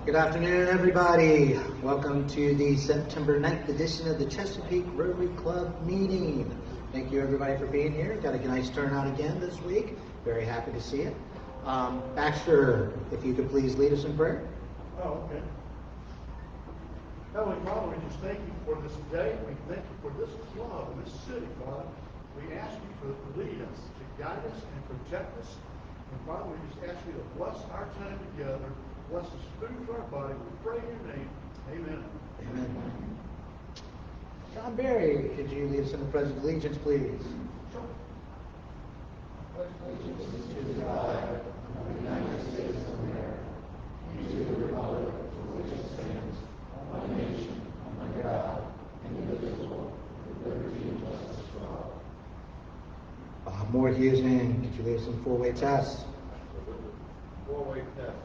Good afternoon, everybody. Welcome to the September 9th edition of the Chesapeake Rotary Club meeting. Thank you, everybody, for being here. Got a nice turnout again this week. Very happy to see it. Baxter, if you could please lead us in prayer. Oh, okay. Heavenly Father, we just thank you for this day. We thank you for this club and this city, Father. We ask you to lead us, to guide us, and protect us. And Father, we just ask you to bless our time together. Bless us food to our body. We pray in your name. Amen. Amen. John Barry, could you lead us in the Pledge of Allegiance, please? Sure. Pledge allegiance to the flag of the United States of America and to the republic for which it stands, one nation, under God, indivisible, with liberty and justice for all. Bob Moore Houston, could you lead us in the four-way test? Four-way test.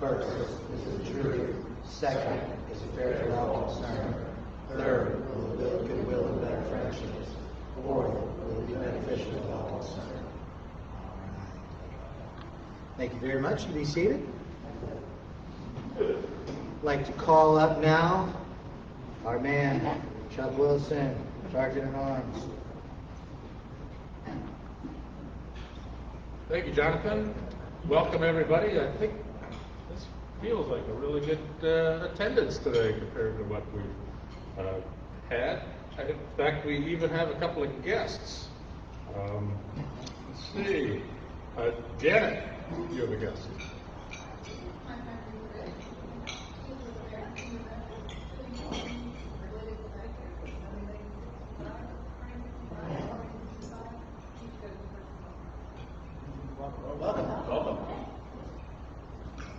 First, is it true? Second, is it fair to all concerned? Third, will it build goodwill and better friendships? Fourth, will it be beneficial to all concerned? All right. Thank you very much. You be seated. I'd like to call up now our man, Chuck Wilson, Sergeant at Arms. Thank you, Jonathan. Welcome, everybody. I think this feels like a really good attendance today compared to what we've had. In fact, we even have a couple of guests. Let's see. Janet, you have a guest. Welcome.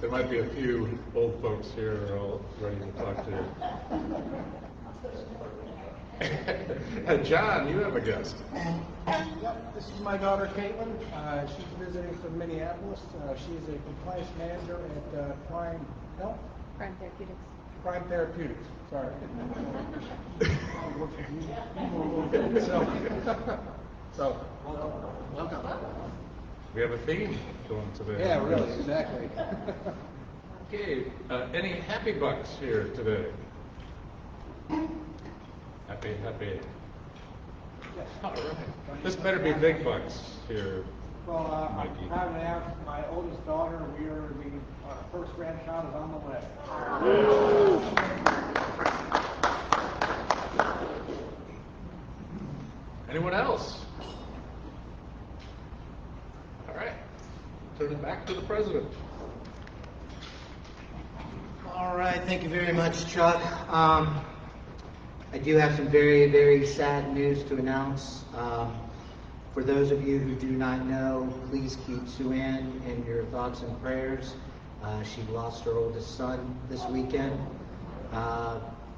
There might be a few old folks here all ready to talk to you. John, you have a guest. Yep, this is my daughter Caitlin. She's visiting from Minneapolis. She's a compliance manager at Prime Therapeutics. Prime Therapeutics. Sorry. So welcome. We have a theme going today. Yeah, really, exactly. Okay, any happy bucks here today? Happy. Yes. All right. This better be big bucks here. Well, I'm Mikey. proud to announce my oldest daughter. Our first grandchild is on the way. Anyone else? All right. Turn it back to the president. All right, thank you very much, Chuck. I do have some very, very sad news to announce. For those of you who do not know, please keep Sue Ann in your thoughts and prayers. She lost her oldest son this weekend.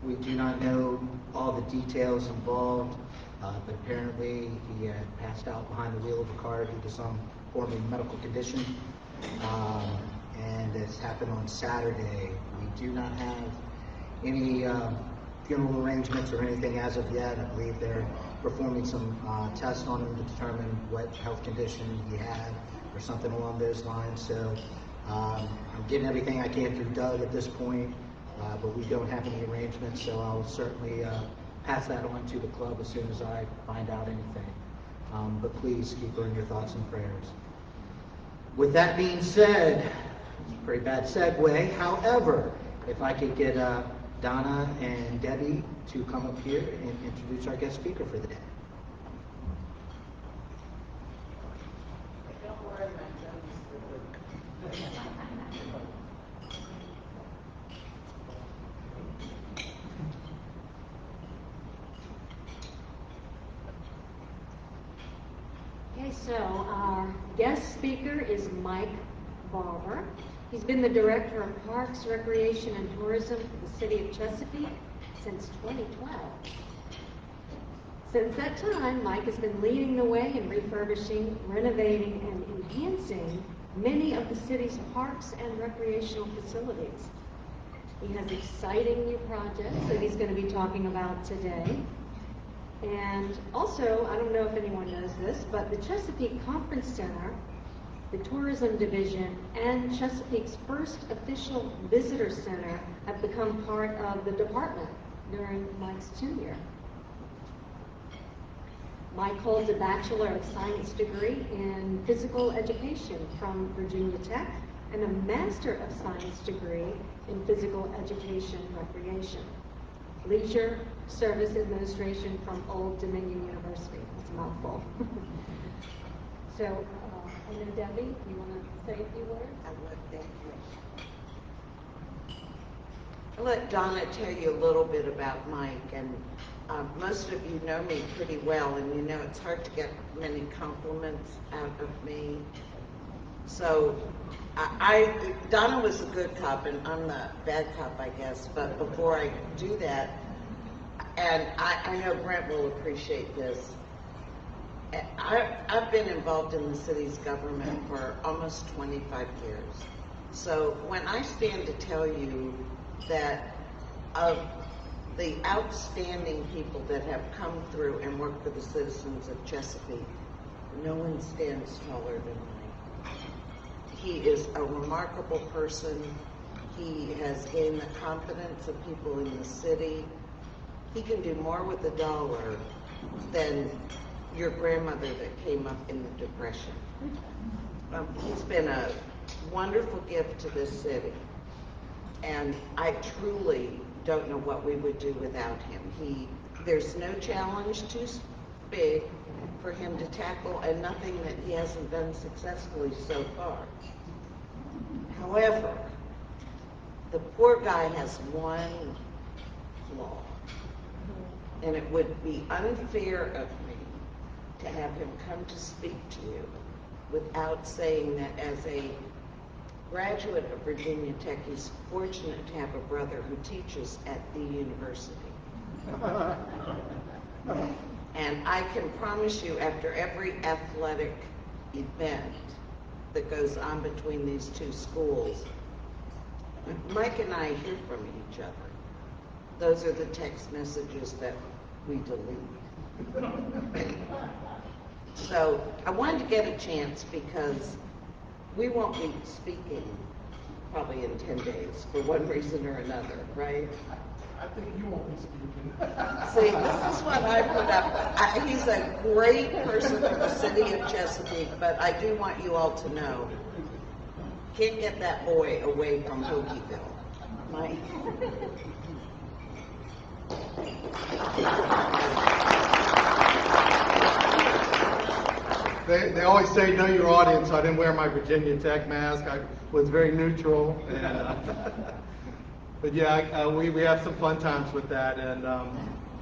We do not know all the details involved, but apparently he had passed out behind the wheel of a car due to some form of medical condition. And this happened on Saturday. We do not have any funeral arrangements or anything as of yet. I believe they're performing some tests on him to determine what health condition he had or something along those lines. So I'm getting everything I can through Doug at this point, but we don't have any arrangements, so I'll certainly pass that on to the club as soon as I find out anything. But please keep her in your thoughts and prayers. With that being said, it's a pretty bad segue. However, if I could get Donna and Debbie to come up here and introduce our guest speaker for the day. Don't worry, my friends. Okay, so our guest speaker is Mike Barber. He's been the Director of Parks, Recreation, and Tourism for the City of Chesapeake since 2012. Since that time, Mike has been leading the way in refurbishing, renovating, and enhancing many of the city's parks and recreational facilities. He has exciting new projects that he's going to be talking about today. And also, I don't know if anyone knows this, but the Chesapeake Conference Center The Tourism Division and Chesapeake's first official visitor center have become part of the department during Mike's tenure. Mike holds a Bachelor of Science degree in Physical Education from Virginia Tech and a Master of Science degree in Physical Education Recreation. Leisure Service Administration from Old Dominion University. That's a mouthful. So, and then Debbie, you want to say a few words? I would, thank you. I'll let Donna tell you a little bit about Mike, and most of you know me pretty well, and you know it's hard to get many compliments out of me. So, Donna was a good cop, and I'm the bad cop, I guess, but before I do that, and I know Brent will appreciate this, I've been involved in the city's government for almost 25 years. So when I stand to tell you that of the outstanding people that have come through and worked for the citizens of Chesapeake, no one stands taller than Mike. He is a remarkable person. He has gained the confidence of people in the city. He can do more with a dollar than your grandmother that came up in the Depression. He's been a wonderful gift to this city, and I truly don't know what we would do without him. There's no challenge too big for him to tackle, and nothing that he hasn't done successfully so far. However, the poor guy has one flaw, and it would be unfair of me to have him come to speak to you without saying that as a graduate of Virginia Tech, he's fortunate to have a brother who teaches at the university. And I can promise you, after every athletic event that goes on between these two schools, Mike and I hear from each other. Those are the text messages that we delete. So I wanted to get a chance because we won't be speaking probably in 10 days for one reason or another, right? I think you won't be speaking. See, this is what I put up. He's a great person for the city of Chesapeake, but I do want you all to know, can't get that boy away from Hokieville. Mike? They always say know your audience, so I didn't wear my Virginia Tech mask. I was very neutral. And, but yeah, we have some fun times with that. And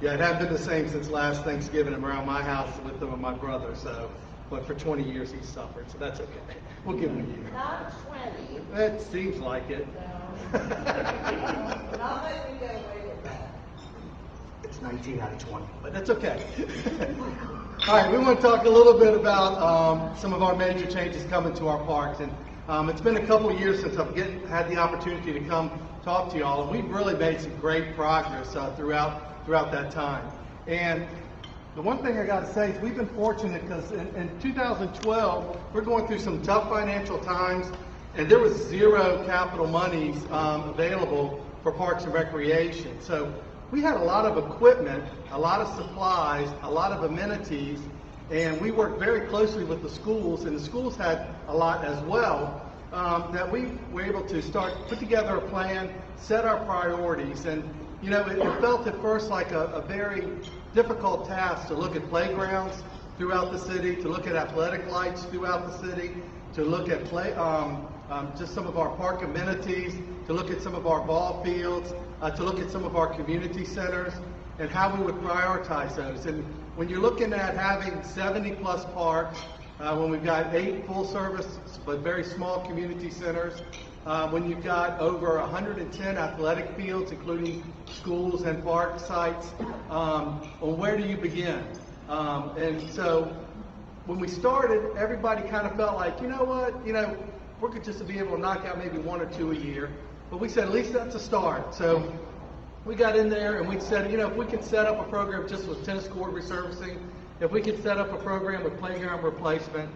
yeah, it hasn't been the same since last Thanksgiving around my house with them and my brother. So, but for 20 years he's suffered, so that's okay. We'll give him a year. Not 20. It seems like it. Not let me get away with that. It's 19 out of 20. But that's okay. All right, we want to talk a little bit about some of our major changes coming to our parks. And it's been a couple of years since I've had the opportunity to come talk to y'all, and we've really made some great progress throughout that time. And the one thing I got to say is we've been fortunate because in 2012, we're going through some tough financial times, and there was zero capital monies available for parks and recreation. So we had a lot of equipment, a lot of supplies, a lot of amenities, and we worked very closely with the schools, and the schools had a lot as well, that we were able to put together a plan, set our priorities. And you know, it felt at first like a very difficult task to look at playgrounds throughout the city, to look at athletic lights throughout the city, to look at just some of our park amenities, to look at some of our ball fields, to look at some of our community centers, and how we would prioritize those. And when you're looking at having 70 plus parks, when we've got 8 full service but very small community centers, when you've got over 110 athletic fields, including schools and park sites, well, where do you begin? And so when we started, everybody kind of felt like, you know what, we're going to just be able to knock out maybe 1 or 2 a year. But we said, at least that's a start. So we got in there and we said, if we could set up a program just with tennis court resurfacing, if we could set up a program with playground replacement,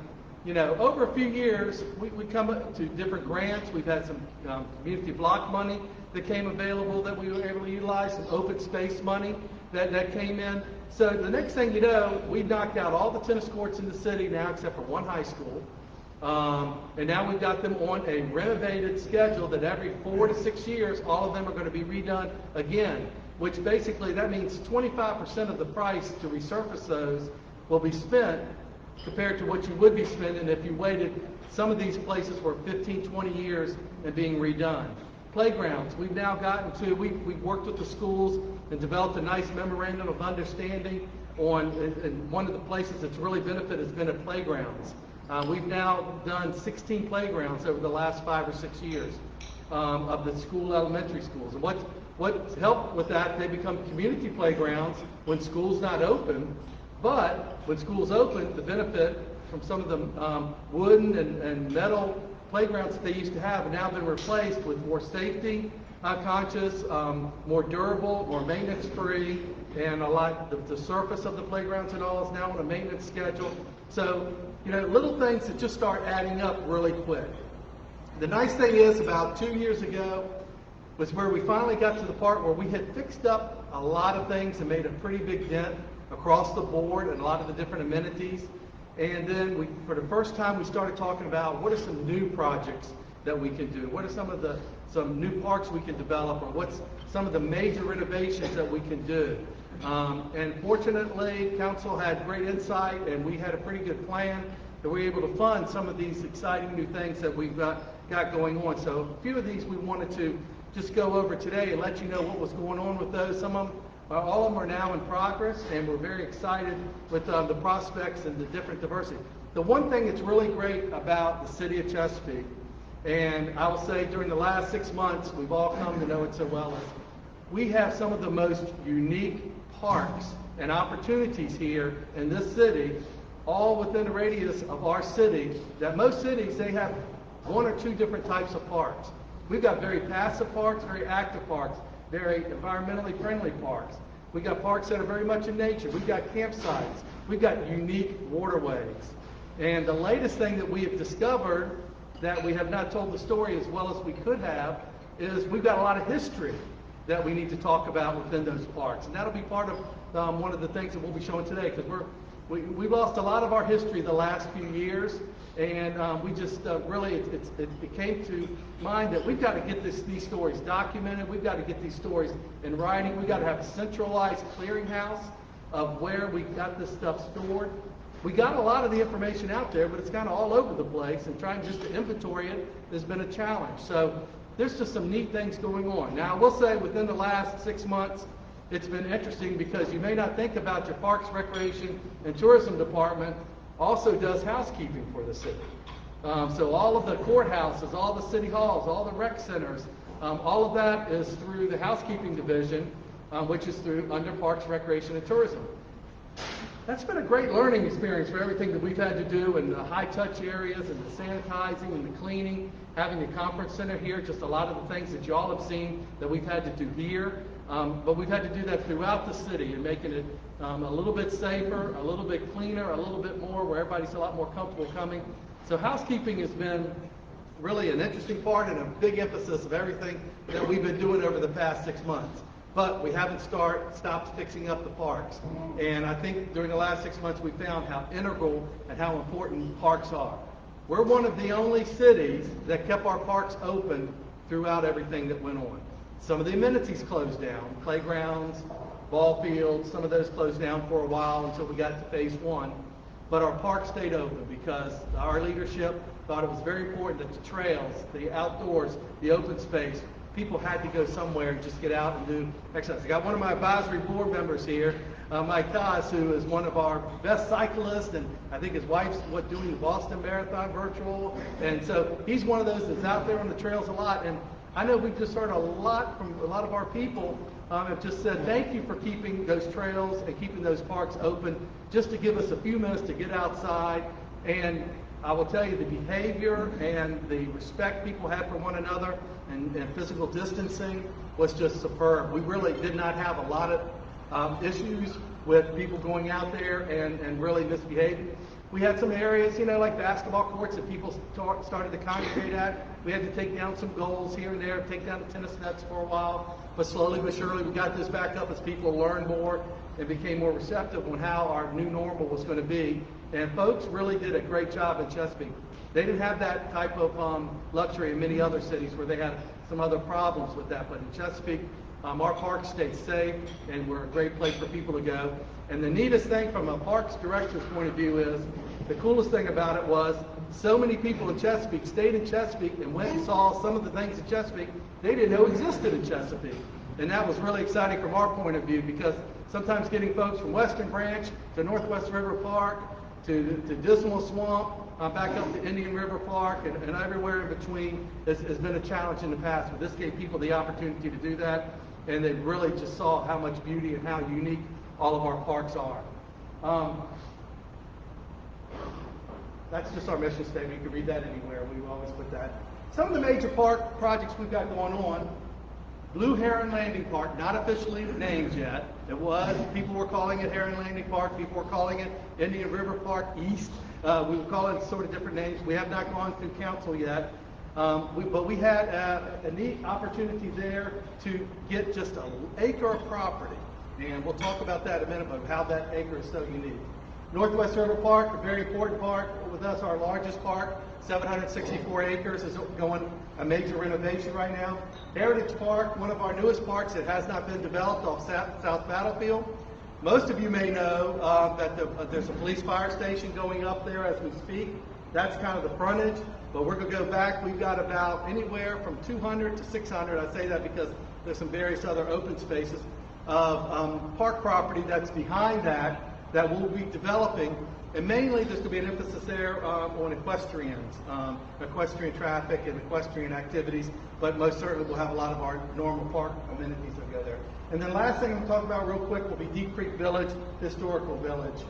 over a few years, we come up to different grants. We've had some community block money that came available that we were able to utilize, some open space money that came in. So the next thing you know, we've knocked out all the tennis courts in the city now except for one high school. And now we've got them on a renovated schedule that every 4 to 6 years, all of them are going to be redone again, which basically that means 25% of the price to resurface those will be spent compared to what you would be spending if you waited. Some of these places were 15, 20 years and being redone. Playgrounds, we've now gotten to, we've worked with the schools and developed a nice memorandum of understanding on, and one of the places that's really benefited has been at playgrounds. We've now done 16 playgrounds over the last 5 or 6 years of the elementary schools. And what's helped with that, they become community playgrounds when school's not open. But when school's open, the benefit from some of the wooden and metal playgrounds that they used to have now been replaced with more safety conscious, more durable, more maintenance free, and the surface of the playgrounds and all is now on a maintenance schedule. So, little things that just start adding up really quick. The nice thing is, about 2 years ago was where we finally got to the part where we had fixed up a lot of things and made a pretty big dent across the board and a lot of the different amenities. And then for the first time, we started talking about what are some new projects that we can do? What are some new parks we can develop, or what's some of the major renovations that we can do? And fortunately, council had great insight, and we had a pretty good plan that we were able to fund some of these exciting new things that we've got going on. So a few of these we wanted to just go over today and let you know what was going on with those. All of them are now in progress, and we're very excited with the prospects and the different diversity. The one thing that's really great about the city of Chesapeake, and I will say during the last 6 months, we've all come to know it so well, is we have some of the most unique parks and opportunities here in this city, all within the radius of our city, that most cities, they have 1 or 2 different types of parks. We've got very passive parks, very active parks, very environmentally friendly parks. We've got parks that are very much in nature. We've got campsites. We've got unique waterways. And the latest thing that we have discovered, that we have not told the story as well as we could have, is we've got a lot of history that we need to talk about within those parks. And that'll be part of one of the things that we'll be showing today, because we lost a lot of our history the last few years, and we just really, it came to mind that we've got to get these stories documented. We've got to get these stories in writing. We've got to have a centralized clearinghouse of where we got this stuff stored. We got a lot of the information out there, but it's kind of all over the place, and trying just to inventory it has been a challenge. So there's just some neat things going on. Now, I will say within the last 6 months, it's been interesting because you may not think about your Parks, Recreation, and Tourism Department also does housekeeping for the city. So all of the courthouses, all the city halls, all the rec centers, all of that is through the housekeeping division, which is under Parks, Recreation, and Tourism. That's been a great learning experience for everything that we've had to do in the high-touch areas and the sanitizing and the cleaning, having the conference center here, just a lot of the things that you all have seen that we've had to do here. But we've had to do that throughout the city and making it a little bit safer, a little bit cleaner, a little bit more where everybody's a lot more comfortable coming. So housekeeping has been really an interesting part and a big emphasis of everything that we've been doing over the past 6 months. But we haven't stopped fixing up the parks. And I think during the last 6 months we found how integral and how important parks are. We're one of the only cities that kept our parks open throughout everything that went on. Some of the amenities closed down, playgrounds, ball fields, some of those closed down for a while until we got to phase 1. But our parks stayed open because our leadership thought it was very important that the trails, the outdoors, the open space, people had to go somewhere and just get out and do exercise. I got one of my advisory board members here, Mike Koss, who is one of our best cyclists, and I think his wife's doing the Boston Marathon virtual. And so he's one of those that's out there on the trails a lot. And I know we've just heard a lot from a lot of our people have just said thank you for keeping those trails and keeping those parks open just to give us a few minutes to get outside. And I will tell you, the behavior and the respect people had for one another and physical distancing was just superb. We really did not have a lot of issues with people going out there and really misbehaving. We had some areas, you know, like basketball courts that people started to congregate at. We had to take down some goals here and there, take down the tennis nets for a while. But slowly but surely, we got this back up as people learned more and became more receptive on how our new normal was going to be. And folks really did a great job in Chesapeake. They didn't have that type of luxury in many other cities where they had some other problems with that. But in Chesapeake, our parks stayed safe and were a great place for people to go. And the neatest thing from a parks director's point of view is, the coolest thing about it was, so many people in Chesapeake stayed in Chesapeake and went and saw some of the things in Chesapeake they didn't know existed in Chesapeake. And that was really exciting from our point of view, because sometimes getting folks from Western Branch to Northwest River Park to Dismal Swamp, back up to Indian River Park and everywhere in between has been a challenge in the past. But this gave people the opportunity to do that, and they really just saw how much beauty and how unique all of our parks are. That's just our mission statement. You can read that anywhere. We always put that. Some of the major park projects we've got going on. Blue Heron Landing Park, not officially named yet. It was. People were calling it Heron Landing Park. People were calling it Indian River Park East. We were calling it sort of different names. We have not gone through council yet. But we had a neat opportunity there to get just an acre of property. And we'll talk about that in a minute, but how that acre is so unique. Northwest River Park, a very important park with us, our largest park, 764 acres, is going a major renovation right now. Heritage Park, one of our newest parks that has not been developed off South Battlefield. Most of you may know that there's a police fire station going up there as we speak. That's kind of the frontage, but we're going to go back. We've got about anywhere from 200 to 600. I say that because there's some various other open spaces of park property that's behind that we'll be developing. And mainly there's going to be an emphasis there on equestrians, equestrian traffic and equestrian activities, but most certainly we'll have a lot of our normal park amenities that go there. And then last thing I'm going to talk about real quick will be Deep Creek Village, Historical Village.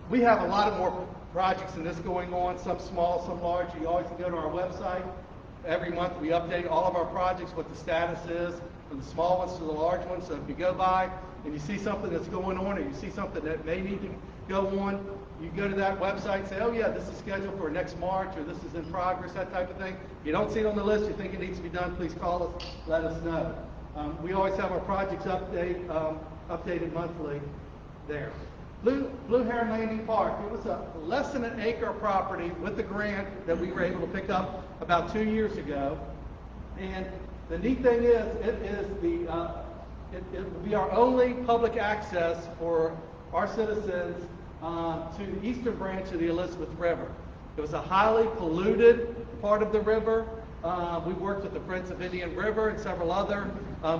We have a lot of more projects than this going on, some small, some large. You always can go to our website. Every month we update all of our projects, what the status is, from the small ones to the large ones. So if you go by and you see something that's going on, or you see something that may need to go on, you go to that website and say, oh yeah, this is scheduled for next March, or this is in progress, that type of thing. If you don't see it on the list, you think it needs to be done, please call us, let us know. We always have our projects updated monthly there. Blue Heron Landing Park, it was a less than an acre of property with the grant that we were able to pick up about 2 years ago. And the neat thing is, it will be our only public access for our citizens to the eastern branch of the Elizabeth River. It was a highly polluted part of the river. We worked with the Friends of Indian River and several other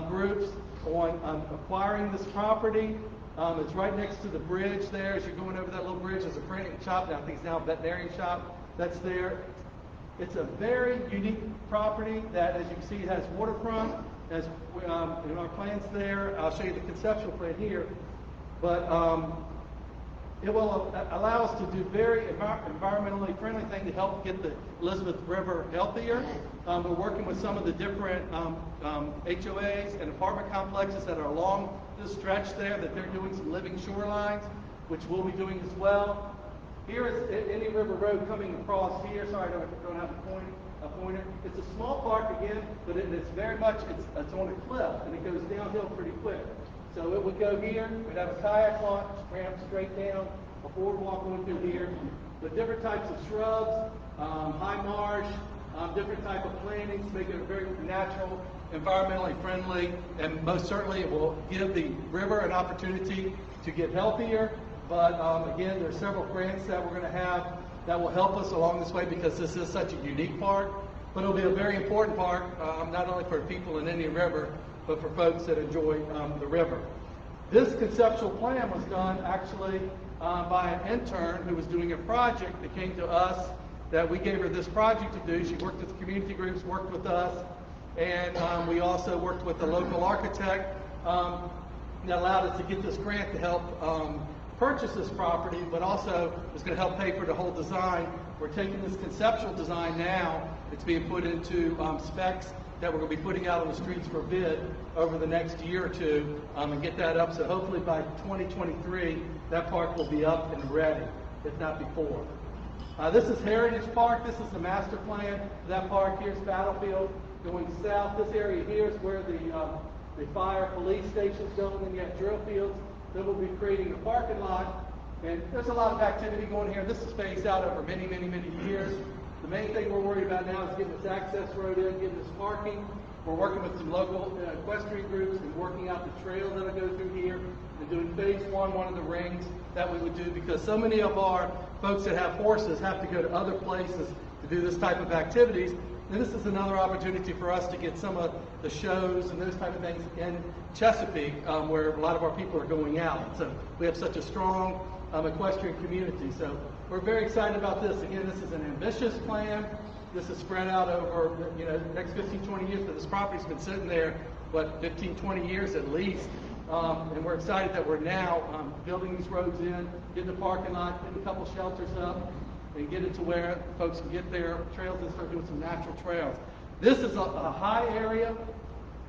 groups on acquiring this property. It's right next to the bridge there. As you're going over that little bridge, there's a printing shop. Now I think it's now a veterinarian shop that's there. It's a very unique property that, as you can see, it has waterfront. As in our plans there, I'll show you the conceptual plan here. But it will allow us to do very environmentally friendly thing to help get the Elizabeth River healthier. We're working with some of the different HOAs and apartment complexes that are along this stretch there, that they're doing some living shorelines, which we'll be doing as well. Here is Indian River Road coming across here. Sorry, I don't have a pointer. It's a small park again, but it's very much, it's on a cliff, and it goes downhill pretty quick. So it would go here, we'd have a kayak launch, ramp straight down, a boardwalk going through here, with different types of shrubs, high marsh, different type of plantings, make it very natural, environmentally friendly, and most certainly it will give the river an opportunity to get healthier. But again, there's several grants that we're going to have that will help us along this way, because this is such a unique park. But it'll be a very important park, not only for people in Indian River, but for folks that enjoy the river. This conceptual plan was done actually by an intern who was doing a project that came to us, that we gave her this project to do. She worked with the community groups, worked with us, and we also worked with the local architect that allowed us to get this grant to help purchase this property, but also was going to help pay for the whole design. We're taking this conceptual design now. It's being put into specs that we're going to be putting out on the streets for bid over the next year or two, and get that up. So hopefully by 2023, that park will be up and ready. if not before. This is Heritage Park. This is the master plan. That park here's Battlefield. Going south, this area here is where the fire police station's going, and you have drill fields. Then we'll be creating a parking lot. And there's a lot of activity going here. This is spaced out over many, many, many years. The main thing we're worried about now is getting this access road in, getting this parking. We're working with some local equestrian groups and working out the trails that'll go through here and doing phase one of the rings that we would do, because so many of our folks that have horses have to go to other places to do this type of activities. And this is another opportunity for us to get some of the shows and those type of things in Chesapeake, where a lot of our people are going out. So we have such a strong equestrian community. So we're very excited about this. Again, this is an ambitious plan. This is spread out over, the next 15, 20 years, but this property's been sitting there, 15, 20 years at least. And we're excited that we're now building these roads in, getting the parking lot, getting a couple shelters up, and get it to where folks can get their trails and start doing some natural trails. This is a high area.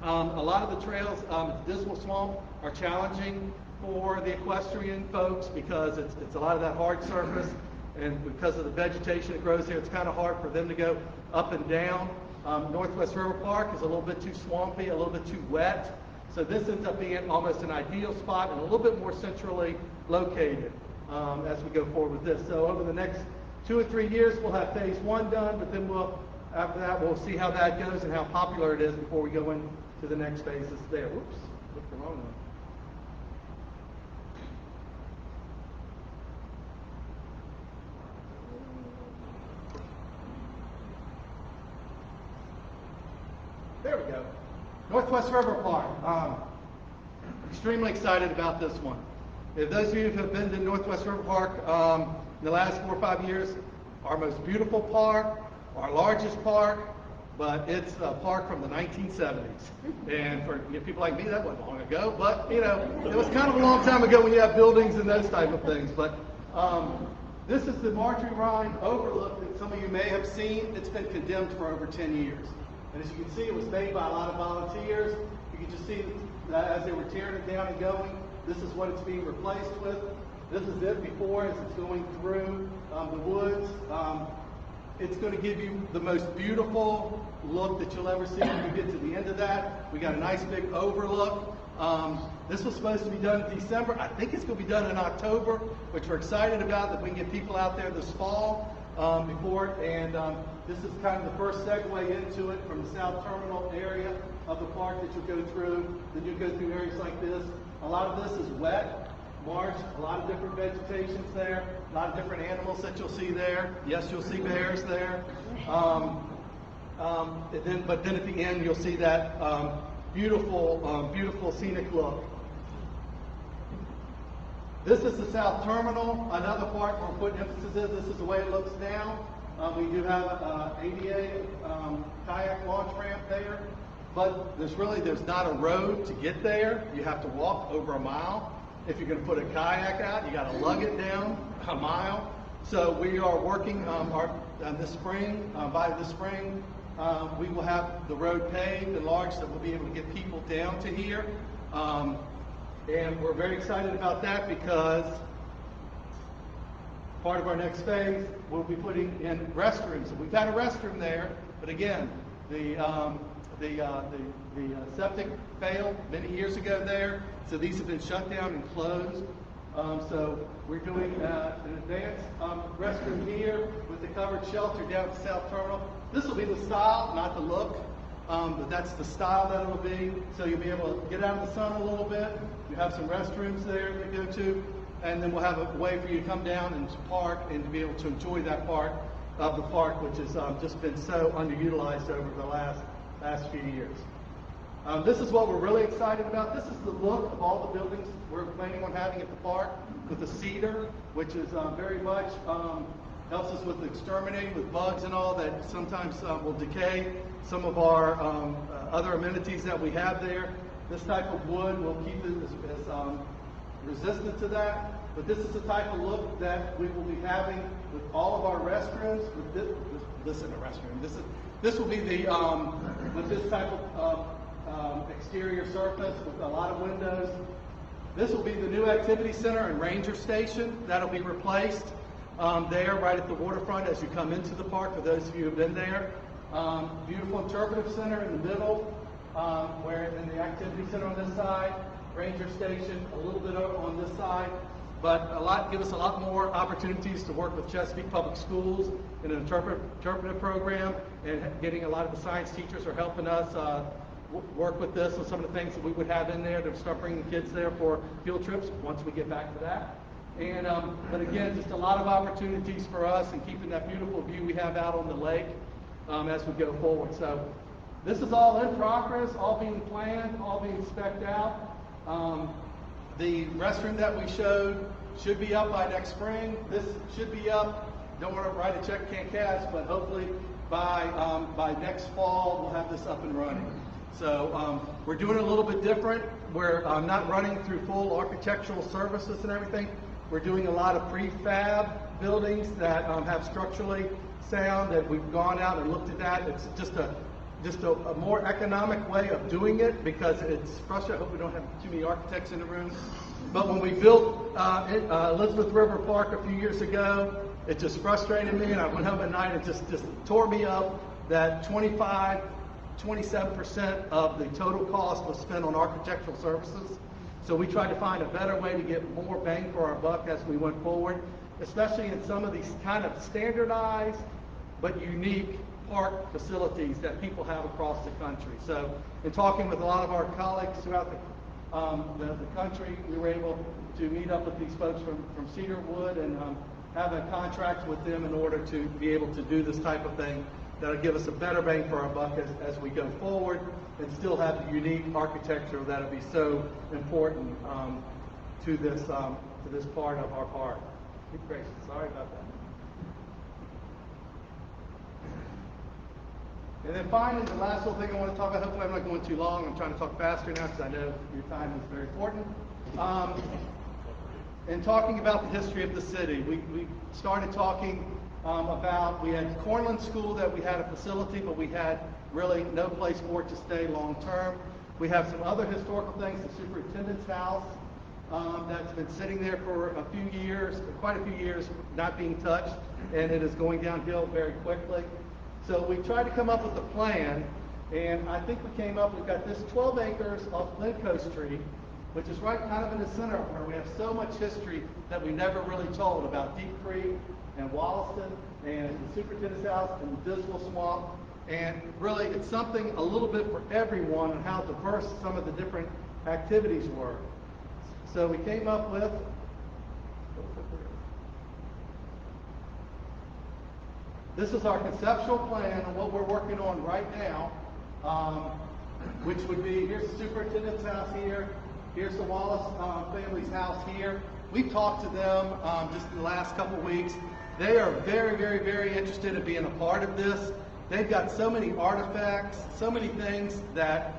A lot of the trails, Dismal Swamp, are challenging for the equestrian folks because it's a lot of that hard surface, and because of the vegetation that grows here, it's kind of hard for them to go up and down. Northwest River Park is a little bit too swampy, a little bit too wet. So this ends up being almost an ideal spot and a little bit more centrally located as we go forward with this. So over the next 2 or 3 years, we'll have phase one done, but then after that, we'll see how that goes and how popular it is before we go into the next phases there. Whoops, looked the wrong one. There we go. Northwest River Park. Extremely excited about this one. If those of you who have been to Northwest River Park in the last 4 or 5 years, our most beautiful park, our largest park, but it's a park from the 1970s. And for people like me, that wasn't long ago, but it was kind of a long time ago when you have buildings and those type of things. But this is the Marjorie Rhine overlook that some of you may have seen. It's been condemned for over 10 years. And as you can see, it was made by a lot of volunteers. You can just see that as they were tearing it down and going, this is what it's being replaced with. This is it before as it's going through the woods. It's going to give you the most beautiful look that you'll ever see when you get to the end of that. We got a nice big overlook. This was supposed to be done in December. I think it's going to be done in October, which we're excited about, that we can get people out there this fall before it. And this is kind of the first segue into it from the South Terminal area of the park that you'll go through. Then you'll go through areas like this. A lot of this is wet, marsh, a lot of different vegetations there, a lot of different animals that you'll see there. Yes, you'll see bears there. But then at the end, you'll see that beautiful scenic look. This is the South Terminal. Another part where we're putting emphasis is this is the way it looks now. We do have an ADA kayak launch ramp there, but there's not a road to get there. You have to walk over a mile. If you're going to put a kayak out, you got to lug it down a mile. So we are working this spring. By this spring, we will have the road paved and large, so we'll be able to get people down to here. And we're very excited about that because part of our next phase, we'll be putting in restrooms. We've had a restroom there, but again, the septic failed many years ago there, so these have been shut down and closed. So we're doing an advanced restroom here with the covered shelter down at the South Terminal. This will be the style, not the look, but that's the style that it'll be. So you'll be able to get out of the sun a little bit. You have some restrooms there to go to, and then we'll have a way for you to come down and to park and to be able to enjoy that part of the park, which has just been so underutilized over the last few years. This is what we're really excited about. This is the look of all the buildings we're planning on having at the park with the cedar, which is very much helps us with exterminating with bugs and all that sometimes will decay some of our other amenities that we have there. This type of wood will keep it as resistant to that. But this is the type of look that we will be having with all of our restrooms. With this in a restroom. This will be the with this type of exterior surface with a lot of windows. This will be the new activity center and ranger station that'll be replaced. there right at the waterfront as you come into the park, for those of you who have been there. Beautiful interpretive center in the middle, where in the activity center on this side, ranger station a little bit over on this side, but give us a lot more opportunities to work with Chesapeake Public Schools in an interpretive program, and getting a lot of the science teachers are helping us work with this and some of the things that we would have in there to start bringing kids there for field trips once we get back to that. And but again, just a lot of opportunities for us and keeping that beautiful view we have out on the lake as we go forward. So this is all in progress, all being planned, all being spec'd out. The restroom that we showed should be up by next spring. This should be up. Don't want to write a check, can't cash, but hopefully by next fall we'll have this up and running. So we're doing it a little bit different. We're not running through full architectural services and everything. We're doing a lot of prefab buildings that have structurally sound, that we've gone out and looked at that. It's just a more economic way of doing it, because it's frustrating. I hope we don't have too many architects in the room. But when we built Elizabeth River Park a few years ago, it just frustrated me, and I went home at night and just tore me up that 27% of the total cost was spent on architectural services. So we tried to find a better way to get more bang for our buck as we went forward, especially in some of these kind of standardized but unique park facilities that people have across the country. So in talking with a lot of our colleagues throughout the country, we were able to meet up with these folks from Cedarwood and have a contract with them in order to be able to do this type of thing that'll give us a better bang for our buck as we go forward, and still have the unique architecture that'll be so important to this part of our park. Good gracious, sorry about that. And then finally, the last little thing I want to talk about, hopefully I'm not going too long, I'm trying to talk faster now because I know your time is very important. In talking about the history of the city, we started talking about, we had Cornland School that we had a facility, but we had really no place for it to stay long term. We have some other historical things, the superintendent's house that's been sitting there for a few years, quite a few years, not being touched, and it is going downhill very quickly. So we tried to come up with a plan, and I think we came up, we've got this 12 acres off Glencoe Street, which is right kind of in the center where we have so much history that we never really told about Deep Creek and Wollaston and the superintendent's house and the Dismal Swamp. And really, it's something a little bit for everyone on how diverse some of the different activities were. So we came up with, this is our conceptual plan on what we're working on right now, which would be, here's the superintendent's house here, here's the Wallace family's house here. We've talked to them just in the last couple weeks. They are very, very, very interested in being a part of this. They've got so many artifacts, so many things that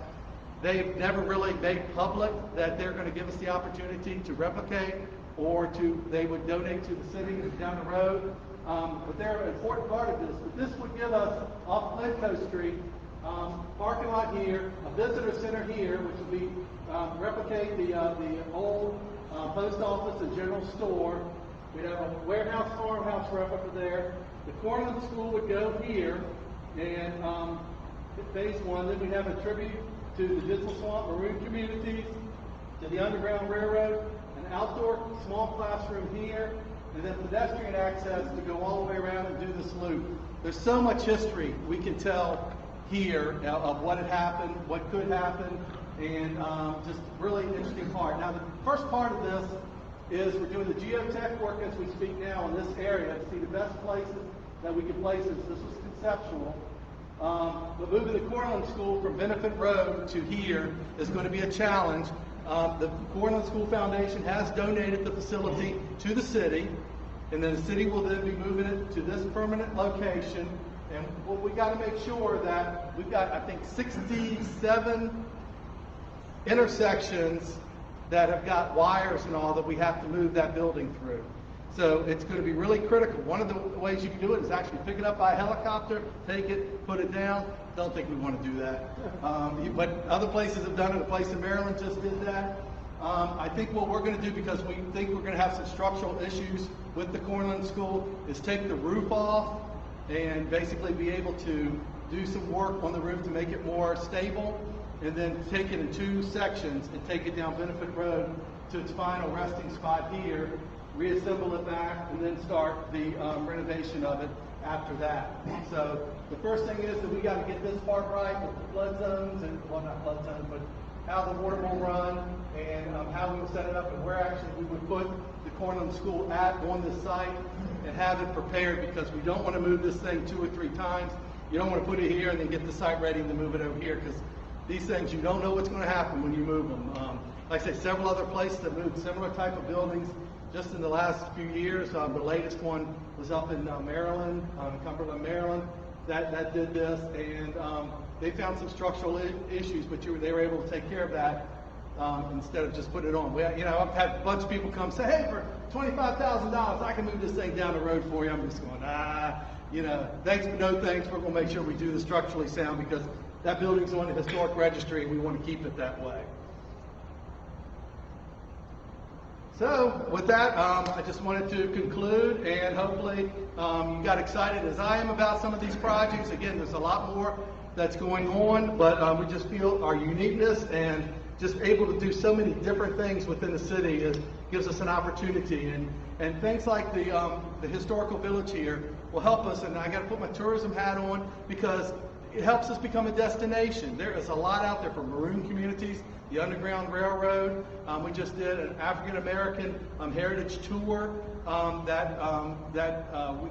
they've never really made public that they're going to give us the opportunity to replicate, or they would donate to the city down the road. But they're an important part of this. But this would give us, off Glencoe Street, parking lot here, a visitor center here, which would be replicate the old post office and general store. We'd have a warehouse, farmhouse replica there. The Cornland School would go here, and phase one. Then we'd have a tribute to the Dismal Swamp Maroon communities, to the Underground Railroad, an outdoor small classroom here, and then pedestrian access to go all the way around and do this loop. There's so much history we can tell here of what had happened, what could happen, and just really interesting part. Now, the first part of this is we're doing the geotech work as we speak now in this area to see the best places that we can place this. This was conceptual. But moving the Cornland School from Benefit Road to here is going to be a challenge. The Cornland School Foundation has donated the facility to the city, and then the city will then be moving it to this permanent location. And what we got to make sure that we've got, I think, 67 intersections that have got wires and all that we have to move that building through. So it's going to be really critical. One of the ways you can do it is actually pick it up by a helicopter, take it, put it down. Don't think we want to do that. But other places have done it. A place in Maryland just did that. I think what we're going to do, because we think we're going to have some structural issues with the Cornland School, is take the roof off and basically be able to do some work on the roof to make it more stable, and then take it in 2 sections and take it down Benefit Road to its final resting spot here, reassemble it back, and then start the renovation of it after that. So the first thing is that we got to get this part right with the flood zones, and well, not flood zones, but how the water will run, and how we will set it up, and where actually we would put the Cornland School on this site, and have it prepared, because we don't want to move this thing 2 or 3 times. You don't want to put it here and then get the site ready to move it over here, because these things, you don't know what's going to happen when you move them. Like I say, several other places that moved similar type of buildings just in the last few years. The latest one was up in Maryland, Cumberland, Maryland, that did this, and they found some structural issues, but they were able to take care of that instead of just putting it on. I've had a bunch of people come say, hey, for $25,000, I can move this thing down the road for you. I'm just going, thanks but no thanks. We're going to make sure we do the structurally sound, because that building's on the historic registry and we want to keep it that way. So with that, I just wanted to conclude, and hopefully you got excited as I am about some of these projects. Again, there's a lot more that's going on, but we just feel our uniqueness and just able to do so many different things within the city gives us an opportunity. And things like the historical village here will help us, and I got to put my tourism hat on, because it helps us become a destination. There is a lot out there for maroon communities, the Underground Railroad. We just did an African American heritage tour that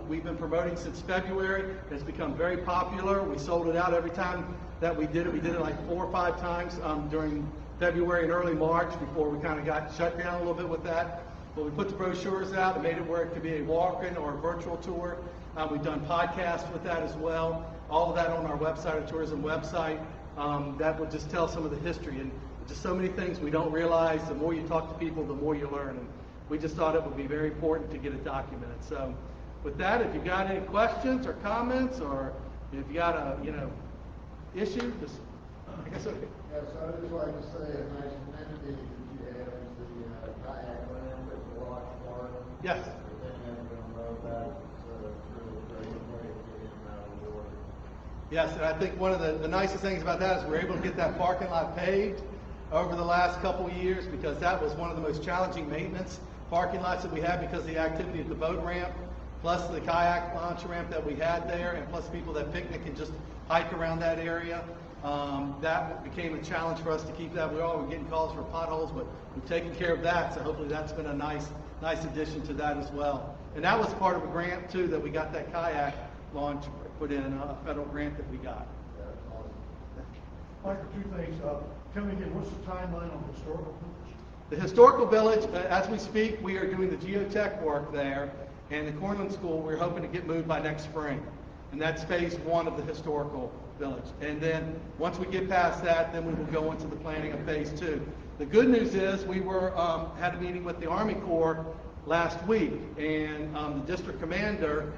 we've been promoting since February. It's become very popular. We sold it out every time that we did it. We did it like 4 or 5 times during February and early March, before we kind of got shut down a little bit with that. But we put the brochures out and made it where it could be a walk-in or a virtual tour. We've done podcasts with that as well. All of that on our website, our tourism website. That would just tell some of the history, and just so many things we don't realize. The more you talk to people, the more you learn. And we just thought it would be very important to get it documented. So with that, if you got any questions or comments, or if you got a issue, just I guess okay. Yes, I would just like to say a nice amenity that you have is the kayak ramp at the Lodge Park. Yes. I think everyone knows that. It's a really great way to get in and out of the water. Yes, and I think one of the nicest things about that is we're able to get that parking lot paved over the last couple of years, because that was one of the most challenging maintenance parking lots that we had, because of the activity at the boat ramp, plus the kayak launch ramp that we had there, and plus people that picnic and just hike around that area. That became a challenge for us to keep that. We all were getting calls for potholes, but we've taken care of that, so hopefully that's been a nice addition to that as well. And that was part of a grant too, that we got that kayak launch put in, a federal grant that we got. Michael, 2 things. Tell me again, what's the timeline on the historical village? The historical village, as we speak, we are doing the geotech work there, and the Cornland School, we're hoping to get moved by next spring. And that's phase 1 of the historical village. And then once we get past that, then we will go into the planning of phase 2. The good news is we had a meeting with the Army Corps last week, and the district commander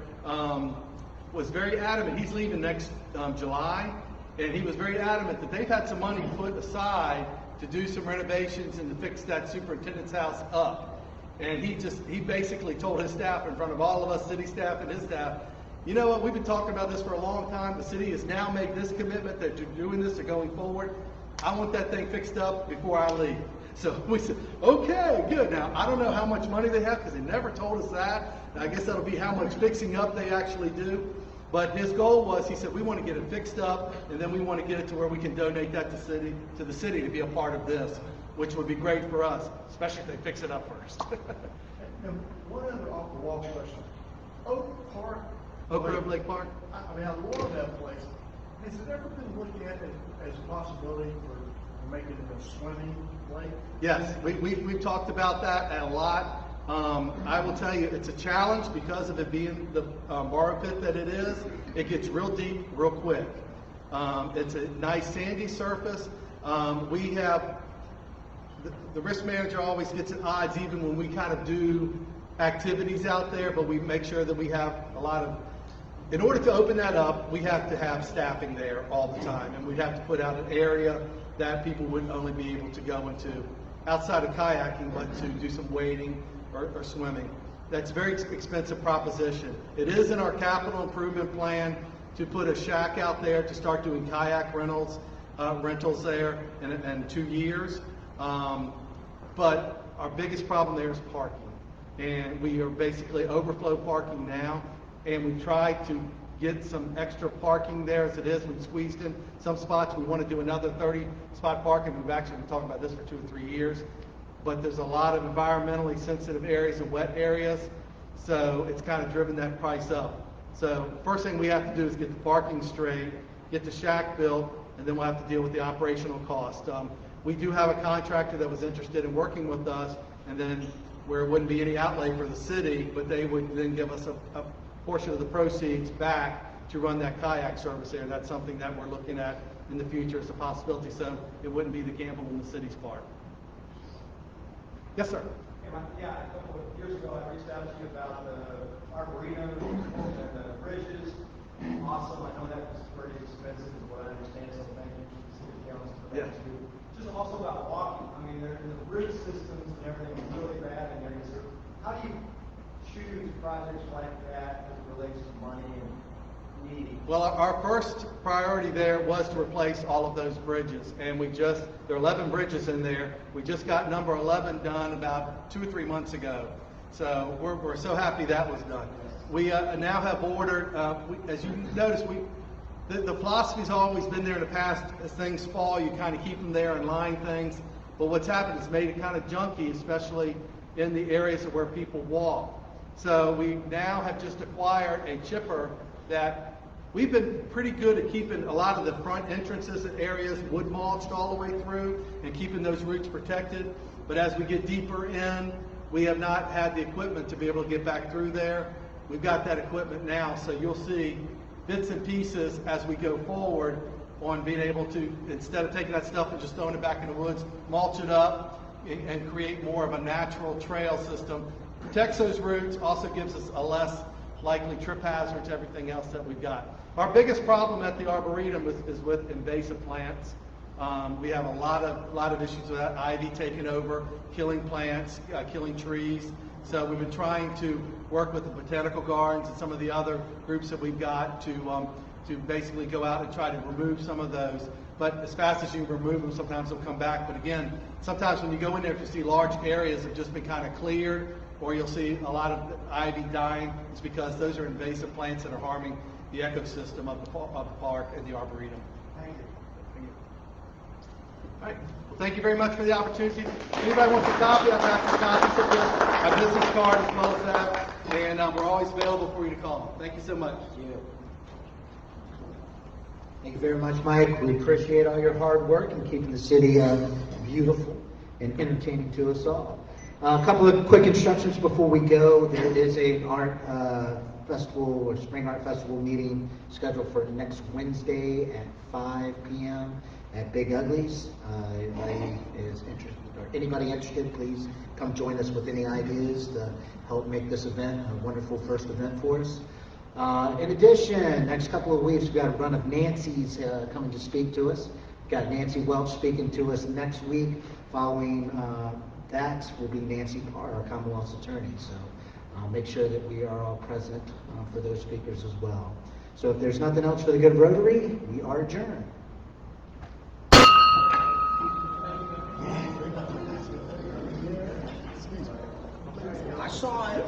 was very adamant. He's leaving next July, and he was very adamant that they've had some money put aside to do some renovations and to fix that superintendent's house up. And he basically told his staff in front of all of us, city staff and his staff, you know what, we've been talking about this for a long time. The city has now made this commitment that you're doing this or going forward. I want that thing fixed up before I leave. So we said, okay, good. Now, I don't know how much money they have, because they never told us that. And I guess that'll be how much fixing up they actually do. But his goal was, he said, we want to get it fixed up, and then we want to get it to where we can donate that to the city to be a part of this, which would be great for us, especially if they fix it up first. And one other off-the-wall question. Oak Park. Oak Grove Lake Park? I mean, I love that place. Has it ever been looked at as a possibility for making it a swimming lake? Yes, we've talked about that a lot. I will tell you, it's a challenge because of it being the borrow pit that it is. It gets real deep real quick. It's a nice sandy surface. We have, the risk manager always gets at odds even when we kind of do activities out there, but we make sure that we have a lot of, in order to open that up, we have to have staffing there all the time, and we'd have to put out an area that people would only be able to go into outside of kayaking, but to do some wading or swimming. That's a very expensive proposition. It is in our capital improvement plan to put a shack out there to start doing kayak rentals there in 2 years. But our biggest problem there is parking. And we are basically overflow parking now. And we try to get some extra parking there as it is. We've squeezed in some spots. We want to do another 30-spot parking. We've actually been talking about this for 2 or 3 years. But there's a lot of environmentally sensitive areas and wet areas. So it's kind of driven that price up. So first thing we have to do is get the parking straight, get the shack built, and then we'll have to deal with the operational cost. We do have a contractor that was interested in working with us, and then where it wouldn't be any outlay for the city, but they would then give us a portion of the proceeds back to run that kayak service there. That's something that we're looking at in the future as a possibility, so it wouldn't be the gamble on the city's part. Yes, sir. Yeah, a couple of years ago, I reached out to you about the Arboretum and the bridges. Awesome. I know that was pretty expensive, is what I understand. So thank you to the city council for that too. Just also about walking. I mean, the bridge systems and everything is really bad in areas. How do you choose projects like that as it relates to money and need? Well, our first priority there was to replace all of those bridges, and there are 11 bridges in there. We just got number 11 done about 2 or 3 months ago, so we're so happy that was done. We now have ordered, as you notice, the philosophy's always been there in the past. As things fall, you kind of keep them there and line things, but what's happened is made it kind of junky, especially in the areas where people walk. So we now have just acquired a chipper that we've been pretty good at keeping a lot of the front entrances and areas wood mulched all the way through and keeping those routes protected. But as we get deeper in, we have not had the equipment to be able to get back through there. We've got that equipment now, so you'll see bits and pieces as we go forward on being able to, instead of taking that stuff and just throwing it back in the woods, mulch it up and create more of a natural trail system. Protects those routes, also gives us a less likely trip hazards, everything else that we've got. Our biggest problem at the Arboretum is with invasive plants. We have a lot of issues with that. Ivy taking over, killing plants, killing trees. So we've been trying to work with the botanical gardens and some of the other groups that we've got to basically go out and try to remove some of those. But as fast as you remove them, sometimes they'll come back. But again, sometimes when you go in there, if you see large areas that have just been kind of cleared, or you'll see a lot of ivy dying, it's because those are invasive plants that are harming the ecosystem of the park and the Arboretum. Thank you. Thank you. All right. Well, thank you very much for the opportunity. Anybody wants a copy, I've got some copies of this, my business card as well as that, and we're always available for you to call. Thank you so much. Thank you. Thank you very much, Mike. We appreciate all your hard work in keeping the city beautiful and entertaining to us all. A couple of quick instructions before we go. There is a art festival or spring art festival meeting scheduled for next Wednesday at 5 p.m. at Big Uglies. Anybody interested, please come join us with any ideas to help make this event a wonderful first event for us. In addition, next couple of weeks, we've got a run of Nancy's coming to speak to us. We've got Nancy Welch speaking to us next week. Following that will be Nancy Parr, our Commonwealth's attorney. So make sure that we are all present for those speakers as well. So if there's nothing else for the good of Rotary, we are adjourned. I saw it.